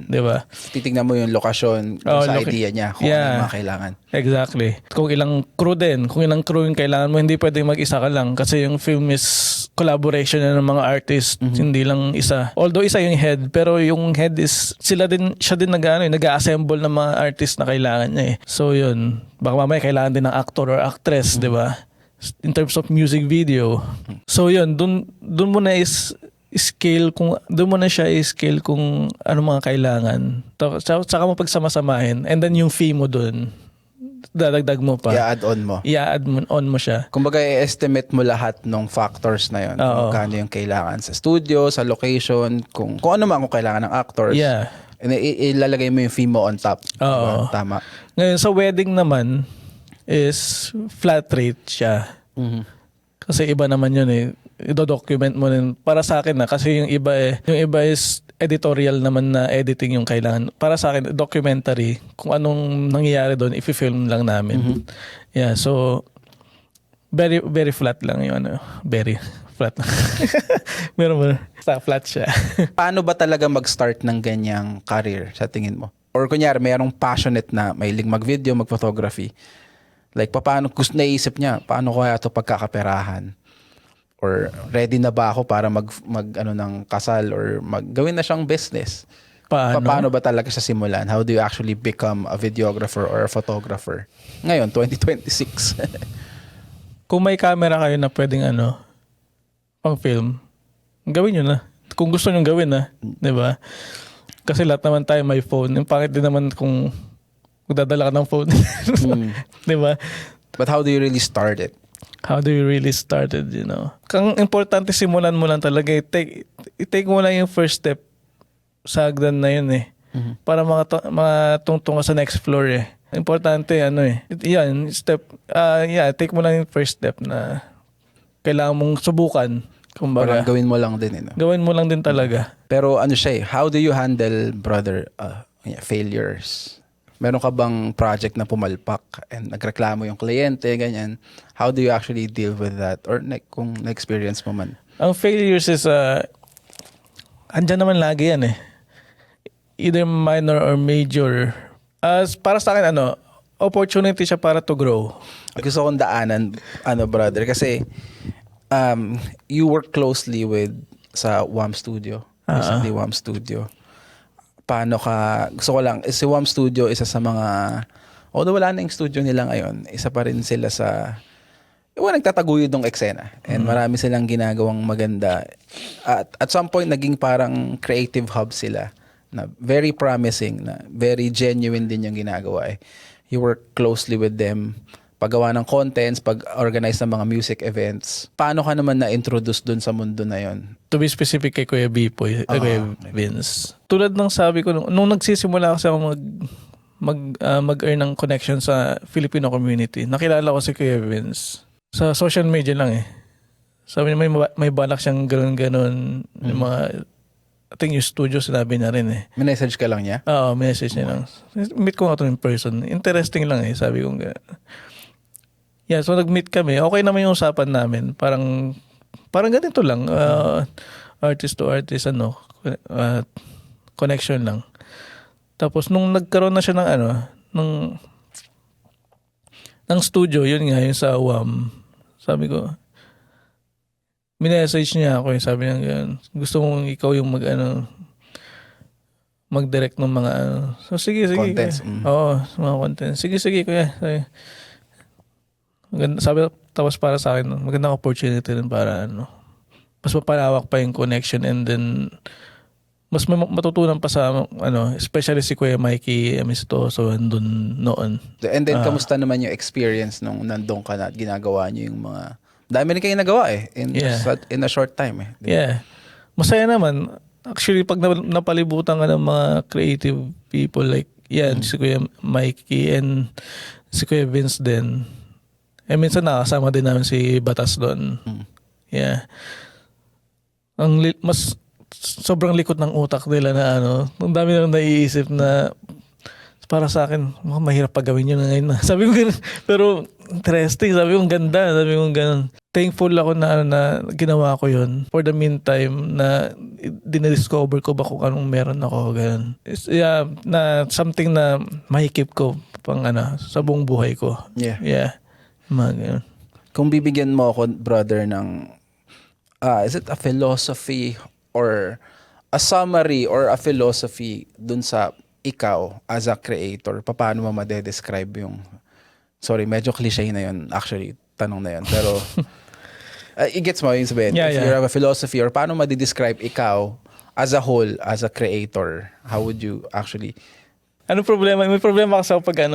Di ba? Titignan mo yung lokasyon sa idea niya kung ano yung kailangan. Exactly. Kung ilang crew din. Kung ilang crew yung kailangan mo, hindi pwedeng mag-isa ka lang kasi yung film is collaboration na ng mga artists, hindi lang isa. Although isa yung head, pero yung head is siya din nag-assemble ng mga artists na kailangan niya eh. So yun, baka mamaya kailangan din ng actor or actress, di ba? In terms of music video. So yun, dun mo na doon mo na siya i-scale kung ano mga kailangan. Saka mo pagsama-samahin, and then yung fee mo dun, dadagdag mo pa. I-add on mo siya. Kumbaga, i-estimate mo lahat ng factors na yun. Kung kano yung kailangan sa studio, sa location, kung ano man kung kailangan ng actors. Yeah. Ilalagay mo yung fee mo on top. Oo. Tama. Ngayon, sa wedding naman, is flat rate siya. Kasi iba naman yun eh. I-document mo din. Para sa akin kasi yung iba is editorial naman na editing yung kailangan. Para sa akin, documentary, kung anong nangyayari doon, i-film lang namin. Yeah, so, very, very flat lang yung very flat. Meron flat siya. Paano ba talaga mag-start ng ganyang career sa tingin mo? Or kunyari, mayroong passionate na mahilig mag-video, mag-photography. Like, paano, gusto naisip niya, paano ko kaya ito pagkakaperahan? Or ready na ba ako para ng kasal or gawin na siyang business? Paano ba talaga siya simulan? How do you actually become a videographer or a photographer? Ngayon, 2026. Kung may camera kayo na pwedeng pang film, gawin nyo na. Kung gusto nyo gawin na, di ba? Kasi lahat naman tayo may phone. Yung pangit din naman kung magdadala ka ng phone. Di ba? But how do you really start it? How do you really start it, you know? Kang importante, simulan mo lang talaga. I-take mo lang yung first step sa hagdan na yun eh. Para matungtong ka sa next floor eh. Importante, take mo lang yung first step na kailangan mong subukan. Kumbaga. Parang gawin mo lang din. Gawin mo lang din talaga. Pero how do you handle, brother, failures? Meron ka bang project na pumalpak and nagreklamo yung kliyente, ganyan? How do you actually deal with that? Or kung na-experience mo man? Ang failures is, andyan naman lagi yan eh. Either minor or major. Para sa akin, opportunity siya para to grow. Gusto kong daanan, brother, kasi you work closely sa WAM Studio. Recently, WAM Studio. Paano ka, gusto ko lang, si WAM Studio, isa sa mga, although wala na yung studio nila ngayon, isa pa rin sila sa, nagtataguyod ng eksena. And marami silang ginagawang maganda. At some point, naging parang creative hub sila na very promising, na very genuine din yung ginagawa eh. You work closely with them, paggawa ng contents, pag-organize ng mga music events. Paano ka naman na-introduce dun sa mundo na yon? To be specific kay Kuya Bipoy, Kuya Vince. Tulad ng sabi ko, nung nagsisimula kasi ako mag-earn ng connection sa Filipino community, nakilala ko si Kuya Vince. Sa social media lang eh. Sabi niya may balak siyang gano'n-gano'n. Yung mga, I think yung studio sinabi na rin eh. May message ka lang niya? Oo, message niya lang. Meet ko nga ito in person. Interesting lang eh, sabi ko nga. Yeah, so nag-meet kami. Okay naman yung usapan namin. Parang ganito lang. Artist to artist, connection lang. Tapos nung nagkaroon na siya ng studio, yun nga, yung sa WAM. Sabi ko, minessage niya ako. Sabi niya, gusto mong ikaw yung mag-direct ng mga So sige. Contents. Oo, mga contents. Sige, kuya. Sabi, tapos para sa akin, magandang opportunity rin para mas mapalawak pa yung connection, and then mas matutunan pa sa especially si Kuya Mikey Amistoso andun noon. And then kamusta naman yung experience nung nandun ka na at ginagawa niyo yung mga dami rin kayo nagawa eh in a short time eh. Diba? Yeah. Masaya naman. Actually, pag napalibutan ka ng mga creative people like si Kuya Mikey and si Kuya Vince din. Minsan nakasama din namin si Batas doon. Yeah. Mas sobrang likot ng utak nila na ang dami na naiisip na para sa akin, mahirap pagawin yun ngayon na. Sabi ko ganun. Pero interesting. Sabi ko ganda. Sabi ko ganun. Thankful ako na ginawa ko yun. For the meantime, na dinadiscover ko ba kung anong meron ako. Ganun. Na something na mahikip ko pang sa buong buhay ko. Yeah. Yeah. Mga ganun. Kung bibigyan mo ako, brother, ng is it a philosophy or a summary or a philosophy dun sa ikaw as a creator? Paano mo ma-describe yung... Sorry, medyo cliche na yun. Actually, tanong na yun. Pero, it gets mo yung sabihin. Yeah, If yeah. you have a philosophy or paano ma-describe ikaw as a whole, as a creator, how would you actually... Ano problema? May problema kasi ako pag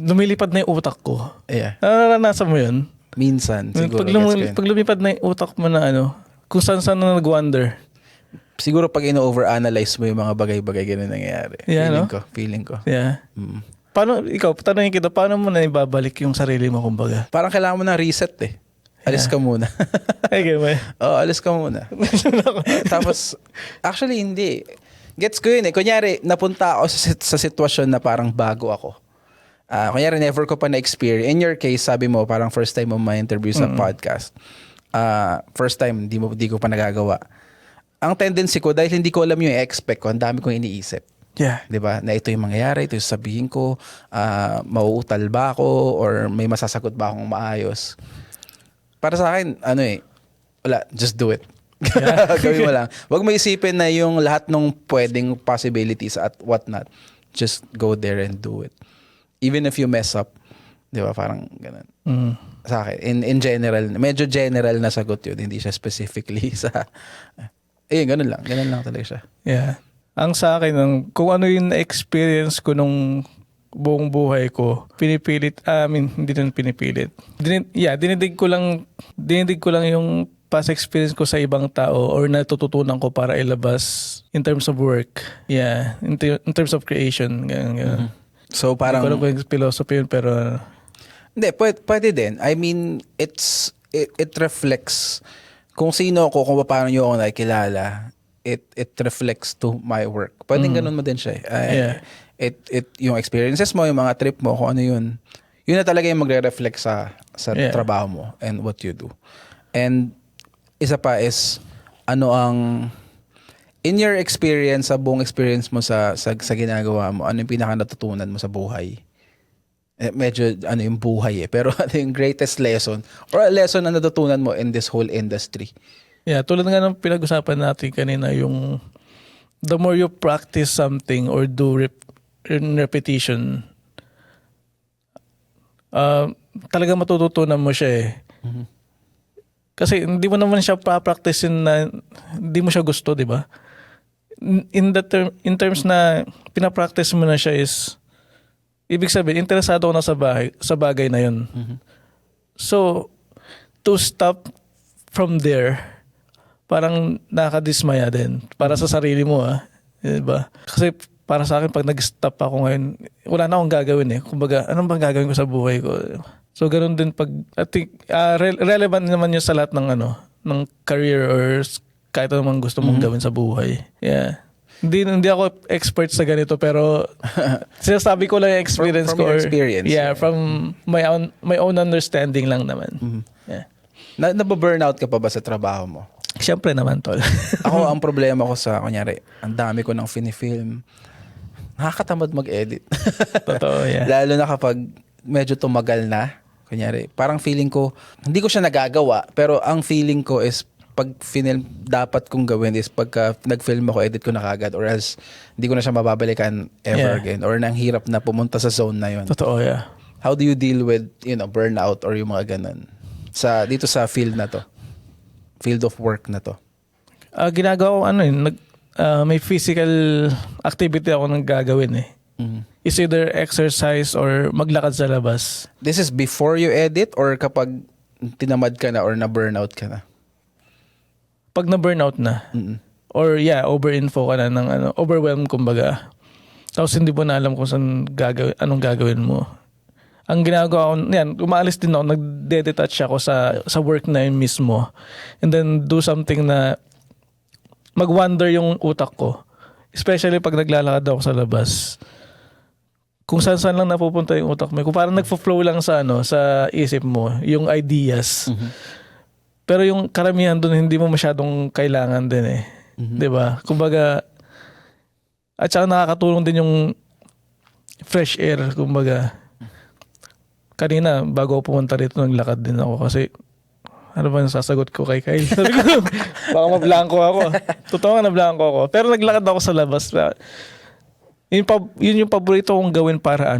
lumilipad na yung utak ko. Yeah. Naranasan mo yun? Minsan, siguro. Pag lumipad na yung utak mo na kung saan na nag-wonder. Siguro pag ino-overanalyze mo yung mga bagay-bagay, ganun nangyayari. Yeah, Feeling ko. Yeah. Paano, ikaw, tanongin kita, paano mo na ibabalik yung sarili mo, kumbaga? Parang kailangan mo ng reset eh. Alis ka muna. Ay, ganun ba? Oo, alis ka muna. Tapos, actually hindi. Gets ko yun eh. Kunyari, napunta ako sa sitwasyon na parang bago ako. Kunyari, never ko pa na-experience. In your case, sabi mo, parang first time mo ma-interview sa podcast. First time, di ko pa nagagawa. Ang tendency ko, dahil hindi ko alam yung expect ko, ang dami kong iniisip. Yeah. 'Di ba? Na ito yung mangyayari, ito yung sabihin ko, mauutal ba ako or may masasagot ba akong maayos? Para sa akin, wala, just do it. Yeah. Gawin mo lang. Huwag mo isipin na yung lahat ng pwedeng possibilities at whatnot. Just go there and do it. Even if you mess up, 'di ba? Parang ganun. Sa akin, in general, medyo general na sagot yun, hindi siya specifically sa ganun lang talaga siya. Yeah. Ang sa akin, kung ano yung na-experience ko nung buong buhay ko, pinipilit, hindi rin pinipilit. Dinidig ko lang yung past experience ko sa ibang tao or natututunan ko para ilabas in terms of work. Yeah, in terms of creation. Ganun. So parang... Hindi ko alam kung philosophy yun, pero... Hindi, pwede din. I mean, it reflects kung sino ako, kung paano nyo ako nakikilala. It reflects to my work. Pwedeng ganun mo din siya. Yung experiences mo, yung mga trip mo, kung ano yun. Yun na talaga yung magre-reflect sa trabaho mo and what you do. And isa pa is, in your experience, sa buong experience mo sa ginagawa mo, ano yung pinaka natutunan mo sa buhay? Medyo yung buhay eh. Pero ano yung greatest lesson or a lesson na natutunan mo in this whole industry? Yeah, tulad nga ng pinag-usapan natin kanina, yung the more you practice something or do in repetition, talaga matututunan mo siya eh. Mm-hmm. Kasi hindi mo naman siya pa-practicein na hindi mo siya gusto, di ba? In terms na pinapractice mo na siya is, ibig sabihin, interesado ko na sa bagay na yun. Mm-hmm. So, to stop from there, parang nakadismaya din. Para sa sarili mo, diba? Kasi para sa akin, pag nag-stop ako ngayon, wala na akong gagawin eh. Kumbaga, anong bang gagawin ko sa buhay ko? So, ganun din pag, I think, relevant naman yun sa lahat ng ng career or kahit anong gusto mong gawin sa buhay. Yeah. Hindi ako expert sa ganito, pero sinasabi ko lang yung experience from ko. Your experience. Yeah, from my own understanding lang naman. Mm-hmm. Yeah. Nababurnout ka pa ba sa trabaho mo? Siyempre naman, tol. Ako, ang problema ko kunyari, ang dami ko ng film. Nakakatamad mag-edit. Totoo, yeah. Lalo na kapag medyo tumagal na. Kunyari, parang feeling ko, hindi ko siya nagagawa, pero ang feeling ko is, pag film, dapat kong gawin is pagka nag-film ako, edit ko na kagad, or else hindi ko na siya mababalikan ever again. Or nang hirap na pumunta sa zone na yun. Totoo, yeah. How do you deal with, burnout or yung mga ganun? Dito sa field na to. Field of work na to. Ginagawa ko may physical activity ako nang gagawin eh. Mm-hmm. It's either exercise or maglakad sa labas. This is before you edit or kapag tinamad ka na or na-burnout ka na? Pag na-burnout na. Mm-hmm. Or over-info ka na ng overwhelmed kumbaga. Tapos hindi mo na alam kung anong gagawin mo. Ang ginagawa ko, umaalis din ako, nag-detach ako sa work na yun mismo. And then do something na mag-wander yung utak ko. Especially pag naglalakad ako sa labas. Kung saan lang napupunta yung utak mo. Kung parang nagfo-flow lang sa isip mo, yung ideas. Mm-hmm. Pero yung karamihan doon, hindi mo masyadong kailangan din eh. Mm-hmm. 'Di ba? Kumbaga, at saka nakakatulong din yung fresh air, kumbaga. Kanina, bago ako pumunta rito, naglakad din ako kasi ano ba yung sasagot ko kay Kyle? Sabi ko, baka mablangko ako. Totoo nga, nablangko ako. Pero naglakad ako sa labas. Yun yung paborito kong gawin para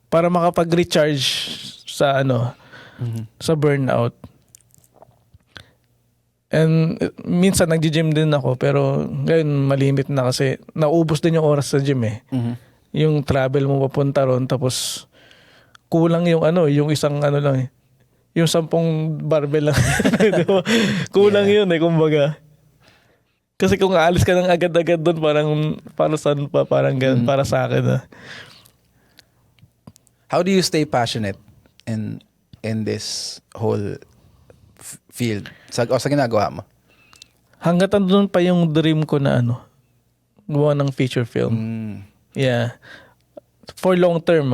para makapag-recharge sa sa burnout. And minsan nagji-gym din ako, pero ngayon malimit na kasi naubos din yung oras sa gym eh. Yung travel mo papunta ron, tapos kulang yung yung isang lang eh. Yung 10 barbell lang. Diba? Kulang yun eh, kumbaga. Kasi kung aalis ka ng agad-agad doon, parang para saan pa, parang ganun, para sa akin. How do you stay passionate in this whole field? Sa ginagawa mo? Hanggat andun pa yung dream ko na gumawa ng feature film. Yeah. For long term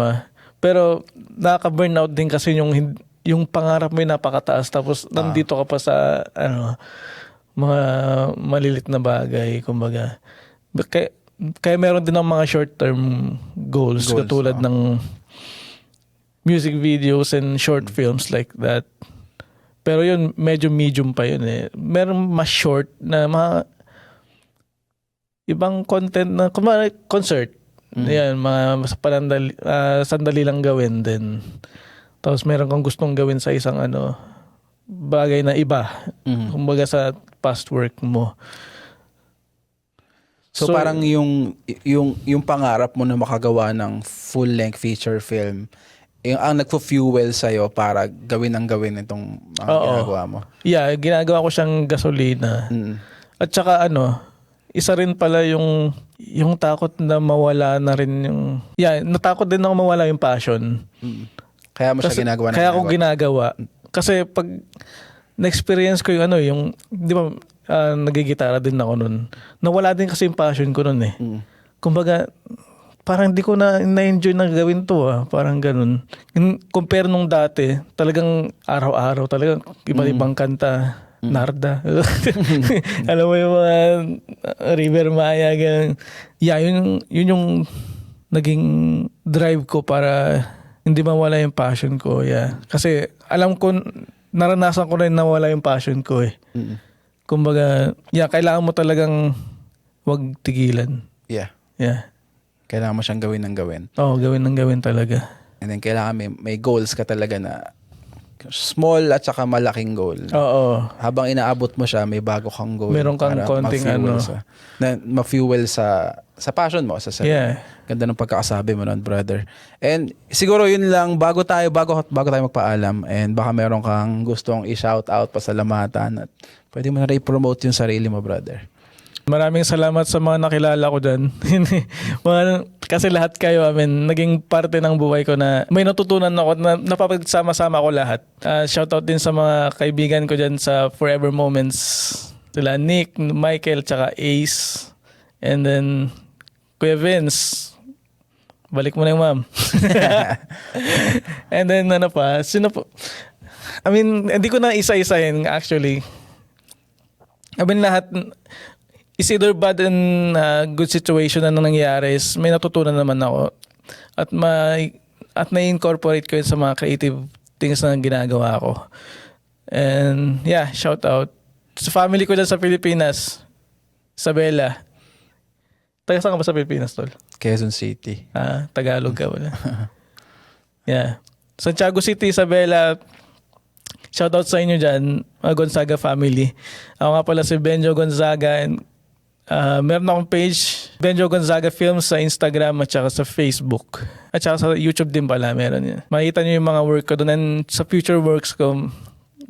Pero nakaka-burnout din kasi yung pangarap mo yung napakataas, tapos nandito ka pa sa mga malilit na bagay, kumbaga. Kaya meron din ng mga short-term goals katulad ng music videos and short films like that. Pero yun, medyo medium pa yun eh. Meron mas short na mga ibang content na concert. Yan, mga sandali lang gawin din. Tapos meron kang gustong gawin sa isang bagay na iba. Kumbaga sa past work mo. So parang yung pangarap mo na makagawa ng full-length feature film, ang nagpo-fuel sa'yo para gawin itong mga ginagawa mo. Yeah, ginagawa ko siyang gasolina. At saka isa rin pala yung takot na mawala na rin yung... Yeah, natakot din ako mawala yung passion. Kaya mo siya ginagawa na kaya ako ginagawa. Kasi pag na-experience ko yung di ba, nagigitara din ako nun. Nawala din kasi yung passion ko nun eh. Kumbaga, parang di ko na-enjoy na gawin to Parang ganun. Compare nung dati, talagang araw-araw, talagang iba-ibang kanta. Narda. Alam mo yung mga River Maya, ganun. Yeah, yun yung naging drive ko para hindi mawala yung passion ko. Yeah. Kasi alam ko, naranasan ko rin nawala yung passion ko eh. Kumbaga, kailangan mo talagang wag tigilan. Yeah. Yeah. Kailangan mo siyang gawin ng gawin. Oo, gawin ng gawin talaga. And then kailangan may goals ka talaga na small at saka malaking goal. Oo. Habang inaabot mo siya, may bago kang goal. Meron kang konting ma-fuel sa passion mo. Yeah. Ganda ng pagkakasabi mo nun, brother. And siguro yun lang, bago tayo magpaalam, and baka meron kang gustong i-shout out, pasalamatan, at pwede mo na i-promote yung sarili mo, brother. Maraming salamat sa mga nakilala ko dyan. Kasi lahat kayo, naging parte ng buhay ko na may natutunan ako na napapagsama-sama ko lahat. Shoutout din sa mga kaibigan ko dyan sa Forever Moments. Sila Nick, Michael, tsaka Ace. And then, Kuya Vince. Balik mo na yung ma'am. And then, sino po? Hindi ko na isa-isahin actually. Lahat... Is either bad and good situation na nangyari is may natutunan naman ako at na-incorporate ko yun sa mga creative things na ginagawa ko. And yeah, shout out sa family ko dyan sa Pilipinas. Isabela. Taga saan ka ba sa Pilipinas, tol? Quezon City. Tagalog ka wala. Yeah. Santiago City, Isabela. Shout out sa inyo dyan, mga Gonzaga family. Ako nga pala si Benjo Gonzaga, and meron akong page, Benjo Gonzaga Films, sa Instagram at saka sa Facebook. At saka sa YouTube din pala, meron yan. Makita nyo yung mga work ko doon, and sa future works ko,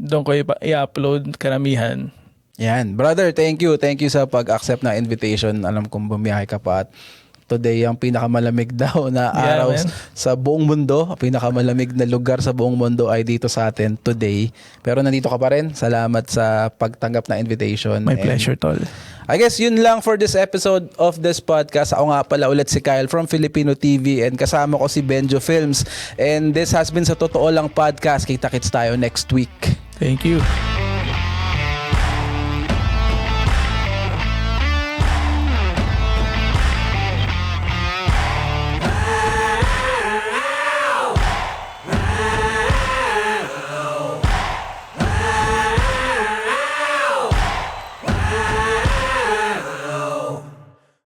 doon ko i-upload karamihan. Yan. Brother, thank you. Thank you sa pag-accept na invitation. Alam kong bumiyahe ka pa, at today ang pinakamalamig daw na araw sa buong mundo, pinakamalamig na lugar sa buong mundo ay dito sa atin today. Pero nandito ka pa rin. Salamat sa pagtanggap na invitation. My pleasure, tol. I guess yun lang for this episode of this podcast. Ako nga pala ulit si Kyle from Filipino TV, and kasama ko si Benjo Films. And this has been Sa Totoo Lang Podcast. Kita-kits tayo next week. Thank you.